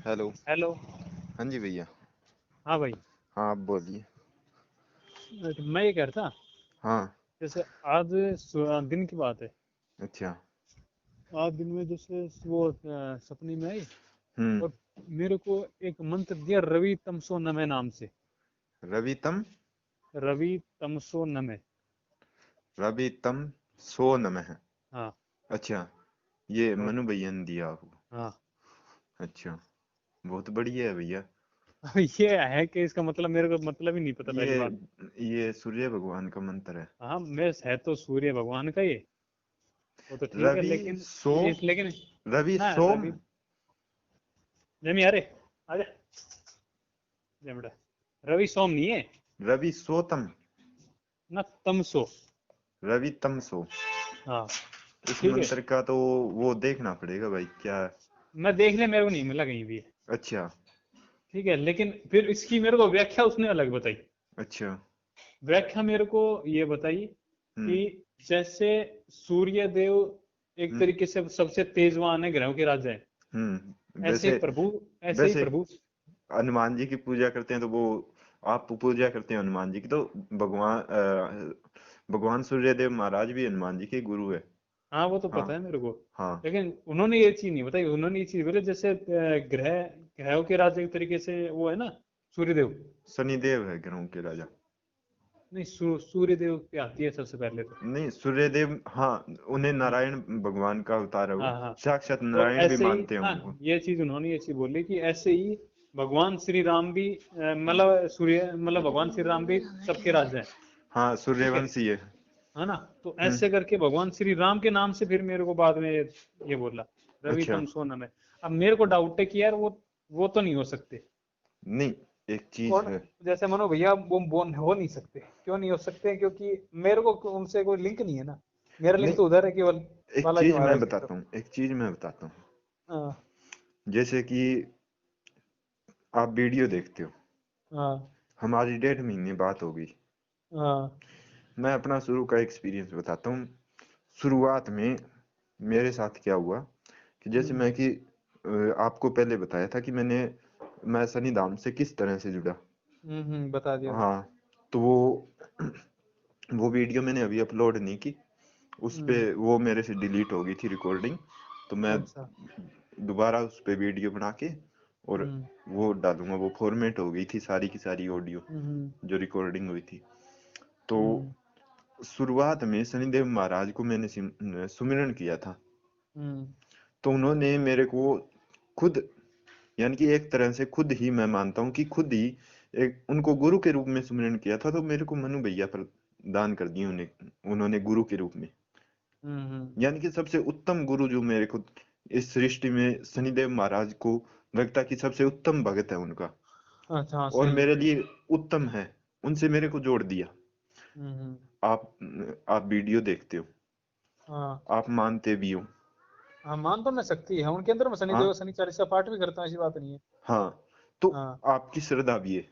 Hello. Hello. हाँ जी भैया। हाँ भाई। हाँ आप बोलिए। मैं ये कह रहा था, हाँ। जैसे आज दिन की बात है। अच्छा। आज दिन में जैसे वो सपने में आई हम्म। और मेरे को एक मंत्र दिया, रवि तमसो नमे नाम से। रवि तम रवि तमसो नमे। रवि तम सो नमः। हाँ। अच्छा, ये और मनु भैया ने दिया आपको? हाँ। अच्छा, बहुत बढ़िया है भैया। ये है कि इसका मतलब मेरे को मतलब ही नहीं पता, पहली ये बात। ये सूर्य भगवान का मंत्र है। हाँ, मैं है तो सूर्य भगवान का ये, वो तो ठीक है, रवि लेकिन सो लेकिन रवि ना सोम। रवि। जमी अरे आजा। जय बेटा। रवि सोम नहीं है रवि सोतम। ना, तमसो। रवि तम सो। हाँ। इस ठीक है। मंत्र का तो वो देखना पड़ेगा भाई, क्या? मैं देख लिया, मेरे को नहीं मिला कहीं भी। अच्छा। ठीक है, लेकिन फिर इसकी मेरे को व्याख्या उसने अलग बताई। अच्छा। व्याख्या मेरे को ये बताई हम्म। कि जैसे सूर्य देव एक हम्म। तरीके से सबसे तेजवान है, ग्रहों के राजा है। ऐसे ही वैसे प्रभु, ऐसे ही वैसे प्रभु। हनुमान जी की पूजा करते हैं तो वो, आप पूजा करते हैं हनुमान जी की, तो भगवान सूर्यदेव महाराज भी हनुमान जी के गुरु है। हाँ, वो तो हाँ। पता है मेरे को। हाँ। लेकिन उन्होंने ये चीज नहीं बताई। उन्होंने ये चीज बोले जैसे ग्रहों के राजा एक तरीके से वो है ना, सूर्यदेव। शनिदेव है ग्रहों के राजा। नहीं, सूर्यदेव पे आती है सबसे पहले तो। नहीं, सूर्यदेव, हाँ, उन्हें हाँ नारायण भगवान का अवतार है वो। हाँ हाँ। साक्षात तो नारायण भी ऐसे ही मानते हैं हाँ, उनको। ये चीज उन्होंने ये चीज बोली कि ऐसे ही भगवान श्री राम भी मतलब सूर्य मतलब भगवान श्री राम भी सबके राजा है। हाँ, ठीक है सूर्यवंशी है। है ना। तो हम्म। ऐसे करके भगवान श्री राम के नाम से फिर मेरे को बाद में ये बोला, रवि अच्छा। तम सोनम है। अब मेरे को डाउट है कि यार वो तो नहीं हो सकते। नहीं, एक चीज कौन? है। जैसे मनो भैया वो बोन हो नहीं सकते, क्यों नहीं हो सकते? क्योंकि मेरे को उनसे कोई लिंक नहीं है ना। मेरा लिंक नहीं, तो उधर है केवल, एक बालाजी चीज मैं महाराज की तरफ। बताता हूँ, एक चीज मैं बताता हूँ। हाँ जैसे कि आप वीडियो देखते हो, हाँ हमारी 1.5 महीने बात हो गई। हाँ। मैं अपना शुरू का एक्सपीरियंस बताता हूँ। शुरुआत में मेरे साथ क्या हुआ कि जैसे हम्म आपको पहले बताया था कि मैं शनिधाम से किस तरह से जुड़ा। बता दिया था। हाँ। तो वो वीडियो मैंने अभी अपलोड नहीं की। उस पे हम्म। वो मेरे से डिलीट हो गई थी रिकॉर्डिंग। तो मैं अच्छा। दोबारा उस पे वीडियो बना के और हम्म वो डालूंगा। वो फॉर्मेट हो गई थी सारी की सारी ऑडियो हम्म जो रिकॉर्डिंग हुई थी। तो हम्म शुरुआत में शनिदेव महाराज को मैंने सुमिरन किया था। हम्म तो उन्होंने मेरे को खुद, यानी कि एक तरह से खुद ही, मैं मानता हूँ कि खुद ही एक उनको गुरु के रूप में सुमिरन किया था। तो मेरे को मनु भैया प्रदान कर दिए उन्हें, उन्होंने गुरु के रूप में। हम्म। यानी कि सबसे उत्तम गुरु जो मेरे को इस सृष्टि में शनिदेव महाराज को लगता कि सबसे उत्तम भगत है उनका, अच्छा, हाँ और सही है। मेरे लिए उत्तम है, उनसे मेरे को जोड़ दिया। हम्म। आप वीडियो देखते हो, हाँ आप मानते भी हो। हाँ, मान तो मैं सकती है उनके अंदर। मैं हाँ। शनिदेव शनि चालीसा पाठ भी करता हूँ, ऐसी बात नहीं है। हाँ। तो हाँ आपकी श्रद्धा भी है।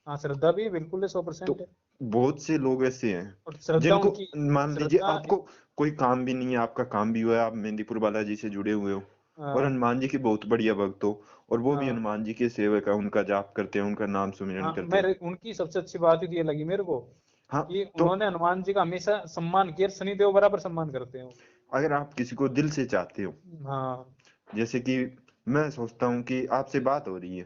हाँ, श्रद्धा भी बिल्कुल है, तो 100% है। बहुत से लोग ऐसे हैं और श्रद्धा जिनको, उनकी, मान लीजिए श्रद्धा। आपको कोई काम भी नहीं है, आपका काम भी हुआ है, आप मेहंदीपुर बालाजी से जुड़े हुए हो और हाँ हनुमान जी के बहुत बढ़िया भक्त हो, और वो भी हाँ हनुमान जी के सेवक है, उनका जाप करते हैं, उनका नाम सुमिरन हाँ। करते हैं। मेरे उनकी सबसे अच्छी बात ही तो ये लगी मेरे को हाँ। कि तो उन्होंने हनुमान जी का हमेशा सम्मान किया। शनिदेव बराबर सम्मान करते हैं वो। अगर आप किसी को दिल से चाहते हो, हाँ। जैसे कि मैं सोचता हूँ कि आपसे बात हो रही है,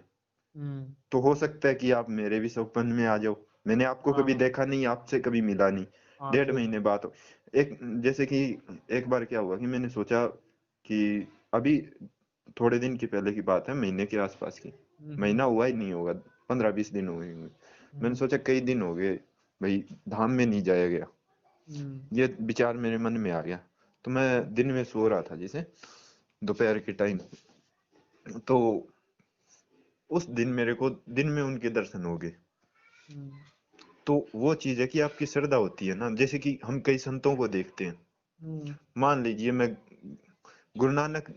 हम्म। तो हो सकता है कि आप मेरे भी सपन में आ जाओ। मैंने आपको कभी हाँ देखा नहीं, आपसे कभी मिला नहीं, हाँ, डेढ़ ठीक है। महीने बात हो। एक, जैसे कि एक बार क्या हुआ कि मैंने सोचा कि अभी थोड़े दिन की पहले की बात है, महीने के आसपास की, हम्म महीना हुआ ही नहीं होगा, 15-20 दिन हो गए होंगे। मैंने हम्म सोचा कई दिन हो गए भाई, धाम में नहीं जाया गया। हम्म ये विचार मेरे मन में आ गया। तो मैं दिन में सो रहा था, जैसे दोपहर के टाइम। तो उस दिन मेरे को दिन में उनके दर्शन हो गए। हम्म तो वो चीज है कि आपकी श्रद्धा होती है ना। जैसे कि हम कई संतों को देखते हैं, हम्म मान लीजिए मैं गुरु नानक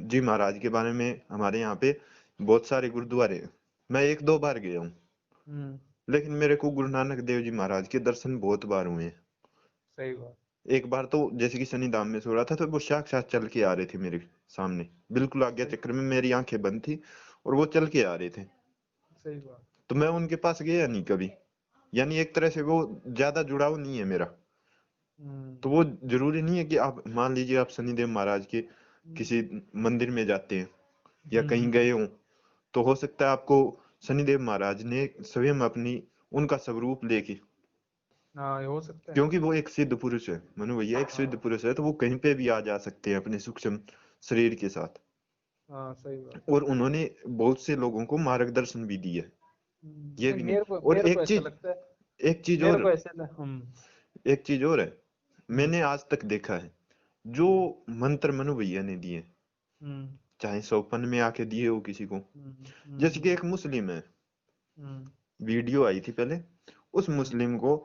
जी महाराज के बारे में, हमारे यहाँ पे बहुत सारे गुरुद्वारे हैं, मैं 1-2 बार गया हूँ, हम्म। लेकिन मेरे को गुरु नानक देव जी महाराज के दर्शन बहुत बार हुए हैं। सही बात। एक बार तो जैसे कि शनि धाम में सो रहा था तो वो साक्षात चल के आ रहे थे मेरे सामने, बिल्कुल आज्ञा सही चक्र में मेरी आंखें बंद थी और वो चल के आ रहे थे। सही बात। तो मैं उनके पास गया नहीं कभी, यानी एक तरह से वो ज्यादा जुड़ाव नहीं है मेरा। हम्म तो वो जरूरी नहीं है कि आप मान लीजिए आप शनिदेव महाराज के हम्म किसी मंदिर में जाते हैं या कहीं हम्म। गए हो, तो हो सकता है आपको शनिदेव महाराज ने स्वयं अपनी उनका स्वरूप लेके, हाँ, ये हो सकता है। क्योंकि वो एक सिद्ध पुरुष है, मनु भैया एक सिद्ध हाँ पुरुष है, तो वो कहीं पे भी आ जा सकते हैं अपने सूक्ष्म शरीर के साथ। हाँ, सही बात। और उन्होंने बहुत से लोगों को मार्गदर्शन भी दिया है, ये नहीं, भी नहीं। और मेरे को ऐसा लगता है। एक चीज मेरे और को ऐसा हम। एक चीज और है, हम्म मैंने आज तक देखा है जो हम्म मंत्र मनु भैया ने दिए, हम्म चाहे सौपन में आके दिए हो किसी को, जैसे कि हम्म एक मुस्लिम है, हम्म वीडियो आई थी पहले, उस हम्म मुस्लिम को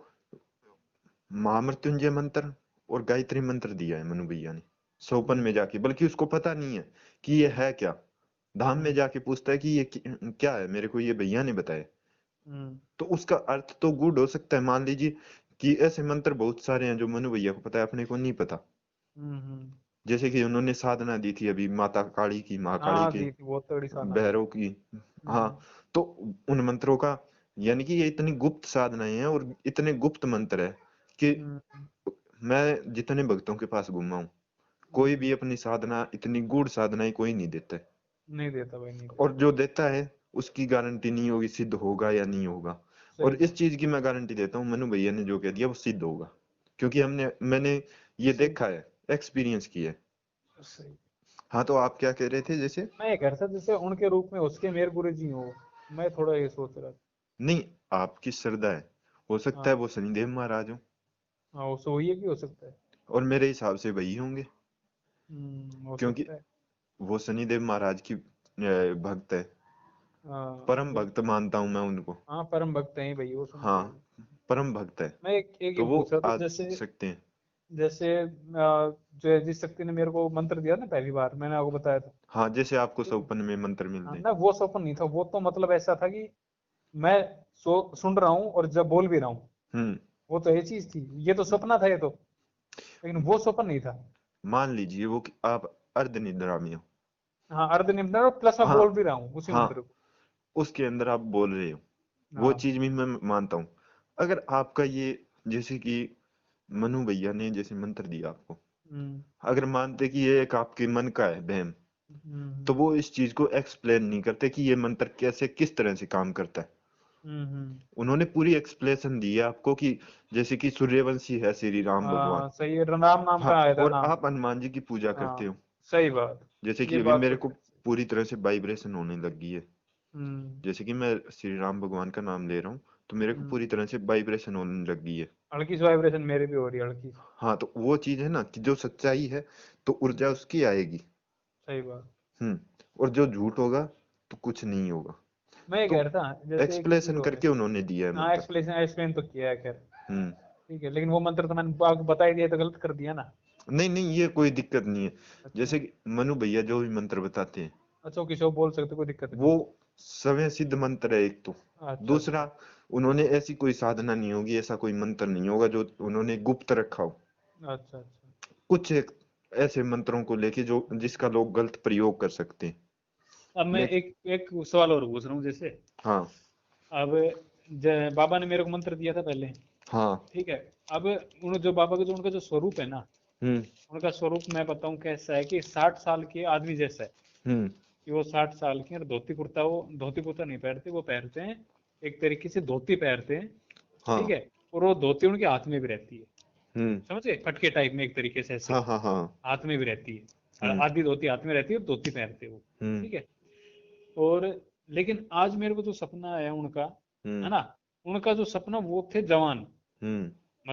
महामृत्युंजय मंत्र और गायत्री मंत्र दिया है मनु भैया ने सौपन हम्म में जाके, बल्कि उसको पता नहीं है कि ये है क्या। धाम में हम्म जाके पूछता है कि ये क्या है, मेरे को ये भैया ने बताया। हम्म तो उसका अर्थ तो गुड हो सकता है, मान लीजिए कि ऐसे मंत्र बहुत सारे हैं जो मनु भैया को पता है, अपने को नहीं पता। हम्म। जैसे कि उन्होंने साधना दी थी अभी माता काली की, माँ काली हाँ, के, दी थी, बहुत तगड़ी साधना दी भैरव थी। की। हाँ, हम्म तो उन मंत्रों का, यानी कि ये इतनी गुप्त साधनाएं हैं और इतने गुप्त मंत्र है कि हम्म मैं जितने भक्तों के पास घूमा हूँ, कोई हम्म। भी अपनी साधना, इतनी गूढ़ साधनाएं कोई नहीं देता है। नहीं देता भाई, नहीं और देता। जो देता है उसकी गारंटी नहीं होगी सिद्ध होगा या नहीं होगा। सही और इस बात। चीज की मैं गारंटी देता हूँ, मनु भैया ने जो कह दिया वो सिद्ध होगा, क्योंकि मैंने ये सही देखा है, एक्सपीरियंस किया है। सही। हाँ, तो आप क्या कह रहे थे जैसे? मैं ये कह रहा था जैसे उनके रूप में उसके मेरे गुरु जी हो। मैं थोड़ा ये सोच रहा था। नहीं, आपकी श्रद्धा है, हो सकता है हाँ वो शनिदेव महाराज हो, हाँ, वो सो ये भी हो सकता है। और मेरे हिसाब से वही होंगे, हो क्योंकि सकता है। वो शनिदेव महाराज की भक्त है, हाँ, परम वो। भक्त मानता हूं मैं उनको। हाँ, परम भक्त हैं भाई, वो हाँ, शनिदेव। परम भक्त है, मैं एक ये तो वो पूछ रहा था आ जैसे सकते हैं। जैसे जो जिस शक्ति ने मेरे को मंत्र दिया ना पहली बार, मैंने आपको बताया था। हाँ, जैसे आपको ठीक है। सौपन में मंत्र हाँ मिलते हैं। ना, वो सपन नहीं था, वो तो मतलब ऐसा था कि मैं सुन रहा हूँ और जब बोल भी रहा हूँ। हम्म। वो तो ये चीज थी, ये तो सपना था ये तो। लेकिन वो सपन नहीं था। मान लीजिए वो कि आप अर्ध निद्रा में हो। हाँ, अर्ध निम्न प्लस मैं हाँ, बोल भी रहा हूँ उसी हाँ, मंत्र को। उसके अंदर आप बोल रहे हो, वो हाँ। चीज भी मैं मानता हूँ। अगर आपका ये, जैसे कि मनु भैया ने जैसे मंत्र दिया आपको, हम्म अगर मानते कि ये एक आपके मन का है वहम, तो हम्म वो इस चीज को एक्सप्लेन नहीं करते कि ये मंत्र कैसे किस तरह से काम करता है। हम्म। उन्होंने पूरी एक्सप्लेनेशन दी है आपको कि जैसे कि सूर्यवंशी है श्री राम हाँ भगवान। हाँ, सही है, राम नाम हाँ, का आया था और नाम। आप हनुमान जी की पूजा करते हाँ, हो, सही बात। जैसे ये कि अभी बात तो मेरे को है। पूरी तरह से वाइब्रेशन होने लगी है, हम्म जैसे कि मैं श्री राम भगवान का नाम ले रहा हूँ, तो मेरे को हम्म। पूरी तरह से वाइब्रेशन होने लगी है। हल्की सी वाइब्रेशन मेरे भी हो रही है, हल्की सी। हाँ, तो वो चीज है ना कि जो सच्चाई है तो ऊर्जा हम्म, उसकी आएगी। सही बात। हम्म। और जो झूठ होगा तो कुछ नहीं होगा। मैं ये तो कह रहा था जैसे एक चीज एक्सप्लेनेशन और है। करके उन्होंने दिया है हाँ, मंत्र। एक्सप्लेन एक्सप्लेन तो किया है खैर। हम्म। ठीक है, लेकिन वो मंत्र तो मैंने आपको बता ही दिया, तो गलत कर दिया ना। नहीं, नहीं, ये कोई दिक्कत नहीं है। अच्छा। जैसे कि मनु भैया जो भी मंत्र बताते हैं, अच्छा, किसी को बोल सकते, कोई दिक्कत नहीं। वो समय सिद्ध मंत्र है एक तो। अच्छा दूसरा, अच्छा उन्होंने ऐसी कोई साधना नहीं होगी, ऐसा कोई मंत्र नहीं होगा जो उन्होंने गुप्त रखा हो। अच्छा अच्छा। कुछ एक ऐसे मंत्रों को लेके जो जिसका लोग गलत प्रयोग कर सकते हैं। अब मैं लेकिन एक एक सवाल और पूछ रहा हूँ जैसे। हाँ, अब बाबा ने मेरे को मंत्र दिया था पहले। हाँ। ठीक है। अब उन जो बाबा का जो उनका जो स्वरूप है ना, हम्म। उनका स्वरूप मैं बताऊं कैसा है कि 60 साल के आदमी जैसा है। हम्म। कि वो 60 साल के, और धोती कुर्ता, वो धोती कुर्ता नहीं पहनते, वो पहनते हैं एक तरीके से धोती पहनते हैं। ठीक हाँ। है। और वो धोती उनके हाथ में भी रहती है। हम्म। समझे, पटके टाइप में एक तरीके से ऐसे। हाँ, हाँ, हाँ। हाथ में भी रहती है। और हम्म। आधी धोती हाथ में रहती है और धोती पहनते हैं वो। हम्म। ठीक है। और लेकिन आज मेरे को जो सपना आया उनका, है हम्म। ना, उनका जो सपना वो थे जवान। हम्म।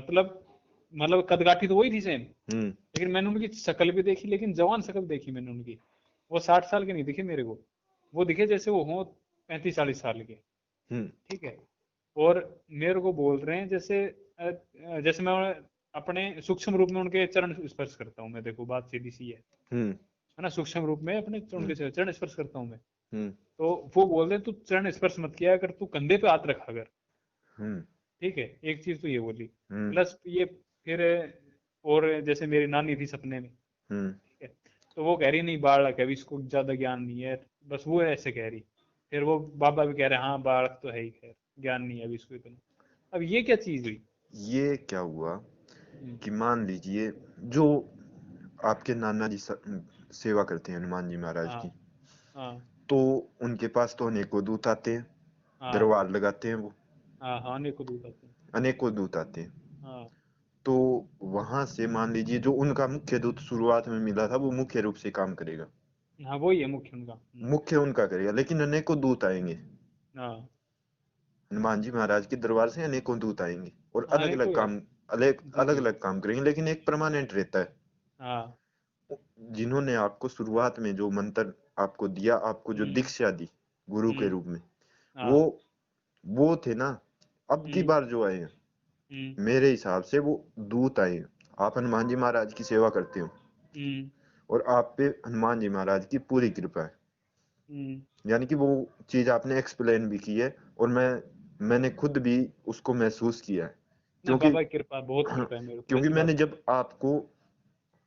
मतलब कदकाठी तो वही थी सेम। हम्म। लेकिन मैंने उनकी शक्ल भी देखी, लेकिन जवान शक्ल देखी मैंने उनकी। वो 60 साल के नहीं दिखे मेरे को। वो दिखे जैसे वो हों 35-40 साल के। हम्म। ठीक है। और मेरे को बोल रहे हैं जैसे जैसे मैं अपने सूक्ष्म रूप में उनके चरण स्पर्श करता हूँ मैं, देखो बात सीधी सी हम्म। है ना, सूक्ष्म रूप में अपने हम्म। उनके चरण स्पर्श करता हूँ मैं। हम्म। तो वो बोल रहे हैं तू चरण स्पर्श मत किया अगर, तू कंधे पे हाथ रखा अगर। हम्म। ठीक है, एक चीज तो ये बोली। हम्म। प्लस ये फिर और जैसे मेरी नानी थी सपने में, ठीक है, तो वो कह रही नहीं बालक है अभी, इसको ज्यादा ज्ञान नहीं है, बस वो ऐसे कह रही। फिर वो बाबा भी कह रहे हाँ बालक तो है ही, खैर ज्ञान नहीं है अभी इसको इतना। अब ये क्या चीज हुई? ये क्या हुआ हम्म, कि मान लीजिए जो आपके नाना जी सेवा करते हैं हनुमान जी महाराज हाँ की, हाँ तो उनके पास तो अनेकों दूत आते हैं, हाँ दरबार लगाते हैं वो, हाँ हाँ, अनेक दूत आते हैं। अनेकों दूत आते हैं। हाँ तो वहां से मान लीजिए जो उनका मुख्य दूत शुरुआत में मिला था वो मुख्य रूप से काम करेगा, हाँ, वही है मुख्य उनका। मुख्य उनका करेगा, लेकिन अनेकों दूत आएंगे, हाँ हनुमान जी महाराज के दरबार से अनेकों दूत आएंगे और हाँ, अलग अनेक अलग को यार। काम, अलग जी अलग जी। अलग काम करेंगे, लेकिन एक परमानेंट रहता है। हाँ। जिन्होंने आपको शुरुआत में जो मंत्र आपको दिया, आपको जो हम्म दीक्षा दी गुरु के हम्म। रूप में, वो हाँ। वो थे ना। अब की हम्म बार जो आए हैं, हम्म मेरे हिसाब से वो दूत आए हैं। आप हनुमान जी महाराज की सेवा करते हो हम्म और आप पे हनुमान जी महाराज की पूरी कृपा है, हम्म। यानी कि वो चीज आपने एक्सप्लेन भी की है, और मैंने खुद भी उसको महसूस किया है। ना क्योंकि बाबा की कृपा, बहुत कृपा है मेरे को, क्योंकि ऐसी मैंने बात नहीं। जब आपको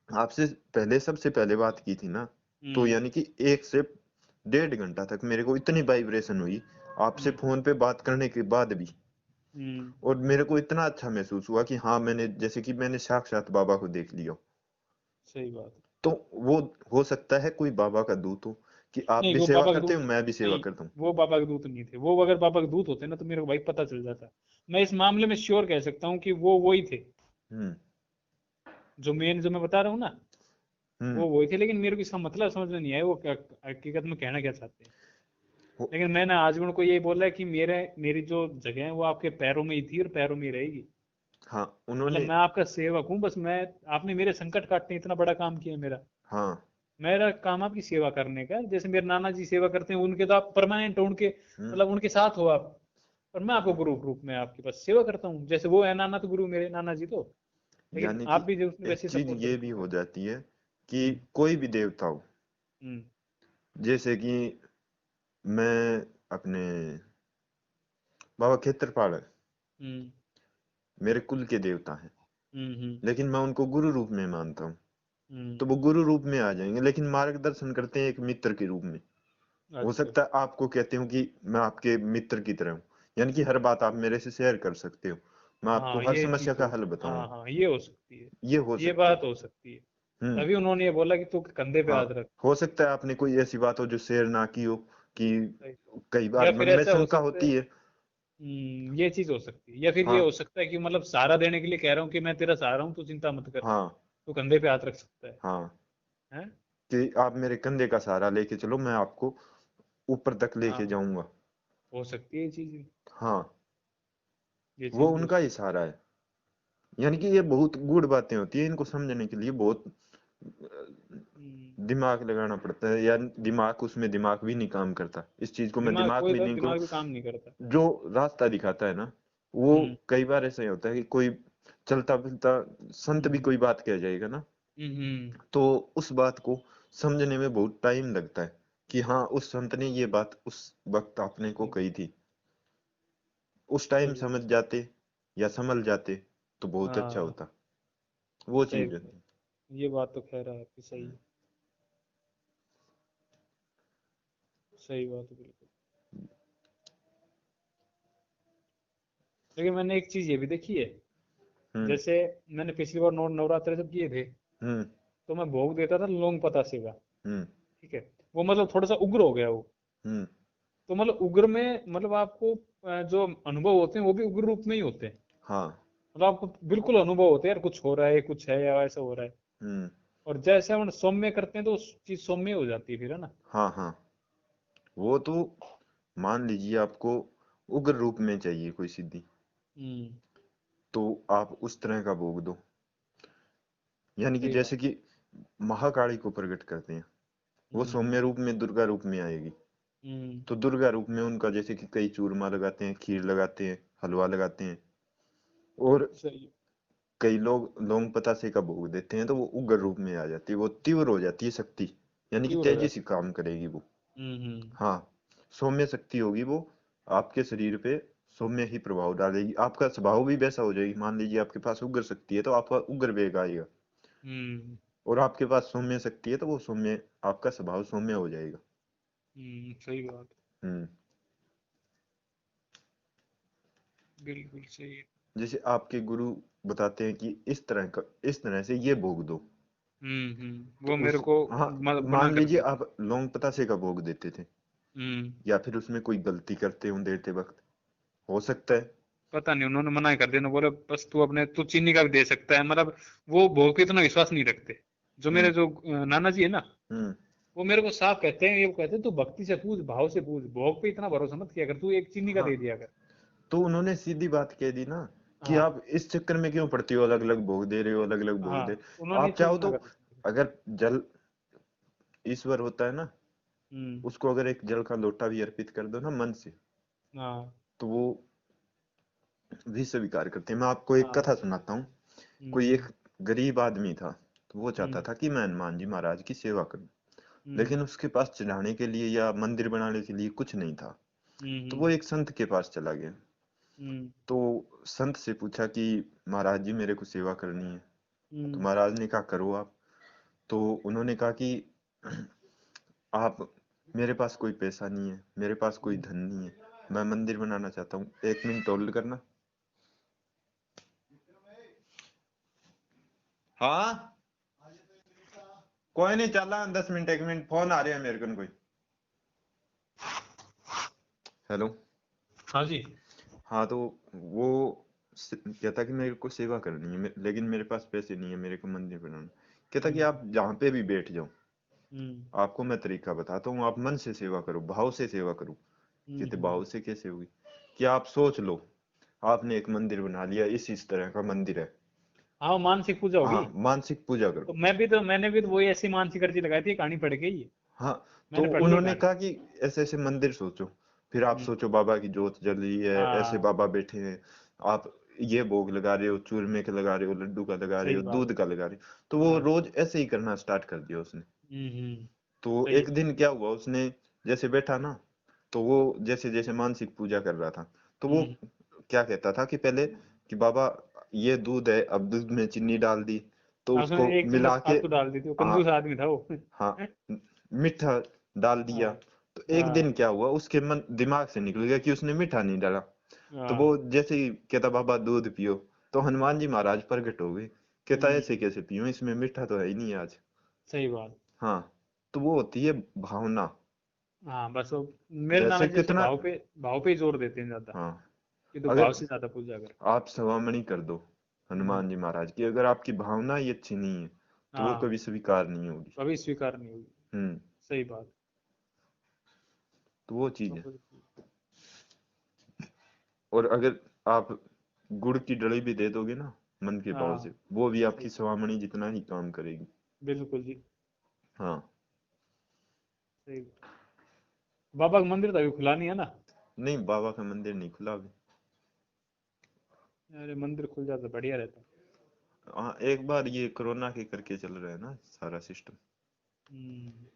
आपसे पहले सबसे पहले बात की थी ना, तो हम्म यानी कि 1 से 1.5 घंटा तक मेरे को इतनी वाइब्रेशन हुई आपसे हम्म फोन पे बात करने के बाद भी, हम्म। और मेरे को इतना अच्छा महसूस हुआ कि हाँ, मैंने जैसे कि मैंने साक्षात बाबा को देख लिया। सही बात है। तो वो हो सकता है कोई बाबा का दूत हो, कि आप नहीं भी वो सेवा बाबा के करते दूत हो, मैं भी सेवा नहीं, करता हूँ। वो बाबा के दूत नहीं थे। वो अगर बाबा के दूत होते ना तो मेरे को भाई पता चल जाता। मैं इस मामले में श्योर कह सकता हूँ कि वो ही थे। हम्म जो मेन जो मैं बता रहा हूँ ना, हम्म। वो वही थे, लेकिन मेरे को इसका मतलब समझ में नहीं आया वो हकीकत में कहना क्या चाहते हैं। हो- लेकिन मैंने आज भी उनको यही बोला है कि मेरी जो जगह है वो आपके पैरों में ही थी और पैरों में ही रहेगी। हाँ मतलब उन्होंने। मैं आपका सेवक हूँ, बस मैं, आपने मेरे संकट काटने इतना बड़ा काम किया मेरा। हाँ। मेरा काम आपकी सेवा करने का है। जैसे मेरे नाना जी सेवा करते हैं, उनके तो आप परमानेंट हो, उनके हम्म। मतलब उनके साथ हो आप। और मैं आपको गुरु रूप में आपकी बस सेवा करता हूँ, जैसे वो है नाना तो गुरु मेरे नाना जी तो। लेकिन यानी आप कि भी जो एक वैसे चीज सपोर्ट ये करो। भी हो जाती है कि हम्म कोई भी देवता हो, हम्म जैसे कि मैं अपने बाबा क्षेत्रपाल है, हम्म मेरे कुल के देवता हैं, हम्म। लेकिन मैं उनको गुरु रूप में मानता हूँ। हम्म। तो वो गुरु रूप में आ जाएंगे, लेकिन मार्गदर्शन करते हैं एक मित्र के रूप में। हो अच्छा। सकता है आपको कहते हो कि मैं आपके मित्र की तरह हूँ, यानी कि हर बात आप मेरे से शेयर कर सकते हो, मैं आपको हाँ हर ये समस्या चीज का हो हल सकती, हाँ बताऊंगा। हाँ ये हो सकती है। ये हो ये सकता बात है। हो सकती है। हम्म। तभी उन्होंने ये बोला कि तू कंधे पे हाँ, हाथ रख। हो सकता है आपने कोई ऐसी बात हो जो शेयर ना की हो, कि सही। कई बार या मन फिर में ऐसा हो शंका सकता है। होती है। ये चीज हो सकती है, या फिर ये हाँ हो सकता है कि मतलब सहारा देने के लिए कह रहा हूँ कि मैं तेरा सहारा हूँ, तू चिंता मत कर, हाँ तू कंधे पे हाथ रख सकता है। हाँ, हैं? कि आप मेरे कंधे का सहारा लेके चलो, मैं आपको ऊपर तक लेके हाँ, जाऊंगा। हो सकती है ये चीज भी। हाँ, ये वो चीज भी हो उनका सकती इशारा है। यानी कि ये बहुत गूढ़ बातें होती है, इनको समझने के लिए बहुत है। दिमाग लगाना पड़ता है, या दिमाग, उसमें दिमाग भी नहीं काम करता, इस चीज को मैं दिमाग दिमाग कोई भी नहीं कहूँ। दिमाग भी काम नहीं करता। जो रास्ता दिखाता है ना, वो हम्म कई बार ऐसा ही होता है कि कोई चलता फिरता संत भी हम्म कोई बात कह जाएगा ना, हम्म। तो उस बात को समझने में बहुत टाइम लगता है, कि हाँ उस संत ने ये बात उस वक्त आपने को सही कही थी। उस टाइम सही बात। समझ जाते या समझ जाते तो बहुत अच्छा हाँ होता। वो सही चीज है। बात। ये बात तो खैर है आपकी, सही है। सही बात है बिल्कुल। लेकिन मैंने एक चीज ये भी देखी है। हम्म जैसे मैंने पिछली बार नवरात्र जब किए थे, हम्म तो मैं भोग देता था लौंग पता सेवा। हम्म ठीक है। वो मतलब थोड़ा सा उग्र हो गया वो। हम्म। तो मतलब उग्र में मतलब आपको जो अनुभव होते हैं वो भी उग्र रूप में ही होते हैं। हाँ। मतलब आपको बिल्कुल अनुभव होते हैं यार, कुछ हो रहा है, कुछ है या ऐसा हो रहा है। हम्म। और जैसे हम सौम्य करते हैं तो उस चीज सौम्य हो जाती है फिर, है ना। हाँ हाँ, वो तो मान लीजिए आपको उग्र रूप में चाहिए कोई सिद्धि, हम्म। तो आप उस तरह का भोग दो। यानी कि सही बात। जैसे कि महाकाली को प्रकट करते हैं, वो हम्म। सौम्य रूप में दुर्गा रूप में आएगी, हम्म। तो दुर्गा रूप में उनका जैसे कि कई चूरमा लगाते हैं, खीर लगाते हैं, हलवा लगाते हैं, और सही है। कई लोग लौंग पतासे का भोग देते हैं, तो वो उग्र रूप में आ जाती है, वो तीव्र हो जाती है शक्ति, यानी कि तीव्र हो तेजी जाती से काम करेगी वो। है। हाँ, सौम्य शक्ति होगी वो, आपके शरीर पे सौम्य ही प्रभाव डालेगी, आपका स्वभाव भी वैसा हो जाएगी। मान लीजिए आपके पास उग्र शक्ति है तो आपका उग्र वेग आएगा, हम्म और आपके पास सौम्य शक्ति है तो वो सौम्य, आपका स्वभाव सौम्य हो जाएगा। सही बात, हम्म। बिल्कुल सही है। जैसे आपके गुरु बताते हैं कि इस तरह से ये भोग दो, तो वो मेरे उस, को हाँ, मना मान कर लीजिए देते। आप लौंग पतासे का भोग देते थे, हम्म या फिर उसमें कोई गलती करते हो देते वक्त, हो सकता है। पता नहीं, उन्होंने मना ही कर दिया ना, बोले बस तू अपने, तू चीनी का भी दे सकता है, मतलब वो भोग पे इतना विश्वास नहीं रखते। जो हम्म। मेरे जो नाना जी है ना, हम्म। वो मेरे को साफ कहते हैं, ये कहते हैं तू भक्ति से पूछ, भाव से पूछ, भोग पे इतना भरोसा मत किया कर, तू एक चीनी का हाँ, दे दिया कर। तो उन्होंने सीधी बात कह दी ना कि हाँ आप इस चक्कर में क्यों पड़ती हो, अलग अलग भोग दे रहे हो, अलग अलग भोग हाँ, दे। उन्होंने आप इस चीज चाहो मना तो, कर दी। अगर जल ईश्वर होता है ना, हम्म उसको अगर एक जल का लोटा भी अर्पित कर दो ना मन से, हाँ तो वो भी स्वीकार करते हैं। मैं आपको एक हाँ। कथा सुनाता हूँ। कोई एक हम्म गरीब आदमी था, तो वो चाहता हम्म था कि मैं हनुमान जी महाराज की सेवा करूं, हम्म लेकिन उसके पास चढ़ाने के लिए या मंदिर बनाने के लिए कुछ नहीं था। तो हम्म वो एक संत के पास चला गया, हम्म तो संत से पूछा कि महाराज जी मेरे को सेवा करनी है। तो हम्म महाराज ने कहा करो आप। तो उन्होंने कहा कि आप, मेरे पास कोई पैसा नहीं है, मेरे पास कोई हम्म। धन नहीं है, मैं मंदिर बनाना चाहता हूँ, 1 मिनट होल्ड करना। हाँ, कोई नहीं, चल रहा 10 मिनट, 1 मिनट, फोन आ रहे हैं मेरे को कोई। हेलो। हाँ जी। हाँ, तो वो कहता कि मेरे को सेवा करनी है, लेकिन मेरे पास पैसे नहीं है, मेरे को मंदिर बनाना। कहता कि हम्म आप जहाँ पे भी बैठ जाओ, हम्म आपको मैं तरीका बताता हूँ, आप मन से सेवा करो, भाव से सेवा करो। कहते हम्म। भाव से कैसे होगी? कि आप सोच लो, आपने एक मंदिर बना लिया, इस तरह का मंदिर है। हाँ, मानसिक पूजा होगी। हाँ, मानसिक पूजा करो। तो मैंने भी तो वही ऐसी मानसिक अर्जी लगाई थी, कहानी पढ़ के ही। हाँ, तो मैंने पढ़ ली उन्होंने कहानी। कहा कि ऐसे ऐसे मंदिर सोचो, फिर आप हम्म, सोचो बाबा की जोत जल रही है, ऐसे हाँ बाबा बैठे हैं, आप ये भोग लगा रहे हो, चूरमे का लगा रहे हो, लड्डू का लगा रहे सही हो, बात दूध है। का लगा रहे हो। तो वो हाँ। रोज ऐसे ही करना स्टार्ट कर दिया उसने। हम्म। तो सही एक है। दिन क्या हुआ, उसने जैसे बैठा ना, तो वो जैसे जैसे मानसिक पूजा कर रहा था, तो वो हम्म। क्या कहता था कि पहले कि बाबा ये दूध है, अब दूध में चीनी डाल दी, तो हाँ, उसने उसको एक चम्मच मिला के, फालतू डाल दी थी, वो हाँ, कंजूस आदमी था वो। हाँ, मीठा डाल दिया। हाँ तो एक हाँ दिन क्या हुआ, उसके मन दिमाग से निकल गया कि उसने मीठा नहीं डाला। तो वो हाँ। जैसे ही कहता बाबा दूध पियो, तो हनुमान जी महाराज प्रकट हो गए। कहता ऐसे हम्म। कैसे पियो, इसमें मीठा तो है ही नहीं आज। सही बात। हाँ, तो वो होती है भावना। हाँ, बस वो मेरे नाना जैसे जी जैसे कितना, भाव पे ही जोर देते हैं ज्यादा, हाँ, कि तो भाव अगर से ज्यादा पूजा कर। आप सवामणी कर दो हम्म। हनुमान जी महाराज की, अगर आपकी भावना ही अच्छी नहीं है, तो वो हाँ, कभी स्वीकार नहीं होगी। कभी स्वीकार नहीं होगी। हम्म। सही बात। तो वो चीज है। समझ। और अगर आप गुड़ की डली भी दे दोगे ना मन के भाव से, हाँ। वो भी सही। आपकी स्वामणी जितना ही काम करेगी। बिल्कुल जी। हाँ। सही। बाबा का मंदिर तो अभी खुला नहीं है ना? नहीं, बाबा का मंदिर नहीं खुला अभी। अरे मंदिर खुल जाता बढ़िया रहता। हाँ, एक बार ये कोरोना के करके चल रहा है ना सारा सिस्टम। हम्म।